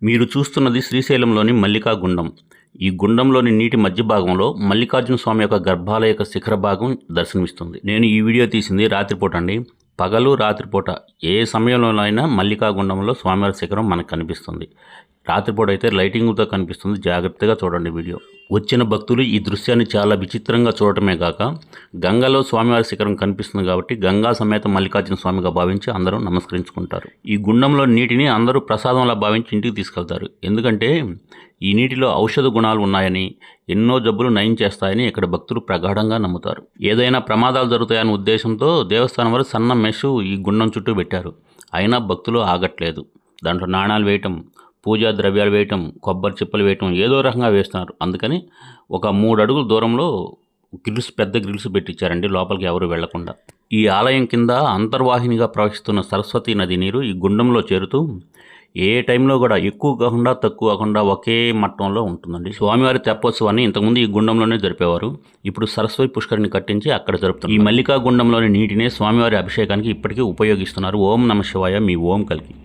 మీరు చూస్తున్నది శ్రీశైలంలోని మల్లికా గుండం. ఈ గుండంలోని నీటి మధ్య భాగంలో మల్లికార్జున స్వామి యొక్క గర్భాలయ యొక్క శిఖర భాగం దర్శనమిస్తుంది. నేను ఈ వీడియో తీసింది రాత్రిపూట అండి. పగలు రాత్రిపూట ఏ సమయంలోనైనా మల్లికా గుండంలో స్వామివారి శిఖరం మనకు కనిపిస్తుంది. రాత్రిపూట అయితే లైటింగ్తో కనిపిస్తుంది. జాగ్రత్తగా చూడండి వీడియో. వచ్చిన భక్తులు ఈ దృశ్యాన్ని చాలా విచిత్రంగా చూడటమే కాక గంగలో స్వామివారి శిఖరం కనిపిస్తుంది కాబట్టి గంగా సమేత మల్లికార్జున స్వామిగా భావించి అందరూ నమస్కరించుకుంటారు. ఈ గుండంలో నీటిని అందరూ ప్రసాదంలా భావించి ఇంటికి తీసుకెళ్తారు. ఎందుకంటే ఈ నీటిలో ఔషధ గుణాలు ఉన్నాయని, ఎన్నో జబ్బులు నయం చేస్తాయని ఇక్కడ భక్తులు ప్రగాఢంగా నమ్ముతారు. ఏదైనా ప్రమాదాలు జరుగుతాయనే ఉద్దేశంతో దేవస్థానం వారు సన్న మెష్ ఈ గుండం చుట్టూ పెట్టారు. అయినా భక్తులు ఆగట్లేదు. దాంట్లో నాణాలు వేయటం, పూజా ద్రవ్యాలు వేయటం, కొబ్బరి చిప్పలు వేయటం ఏదో రకంగా వేస్తున్నారు. అందుకని ఒక 3 అడుగుల దూరంలో పెద్ద గ్రిల్స్ పెట్టించారండి, లోపలికి ఎవరు వెళ్లకుండా. ఈ ఆలయం కింద అంతర్వాహినిగా ప్రవహిస్తున్న సరస్వతి నది నీరు ఈ గుండంలో చేరుతూ ఏ టైంలో కూడా ఎక్కువ కాకుండా తక్కువ కాకుండా ఒకే మట్టంలో ఉంటుందండి. స్వామివారి తెప్పోత్సవాన్ని ఇంతకుముందు ఈ గుండంలోనే జరిపేవారు. ఇప్పుడు సరస్వతి పుష్కరిని కట్టించి అక్కడ జరుపుతారు. ఈ మల్లికా గుండంలోని నీటినే స్వామివారి అభిషేకానికి ఇప్పటికీ ఉపయోగిస్తున్నారు. ఓం నమ శివాయ, మీ ఓం కలిగి.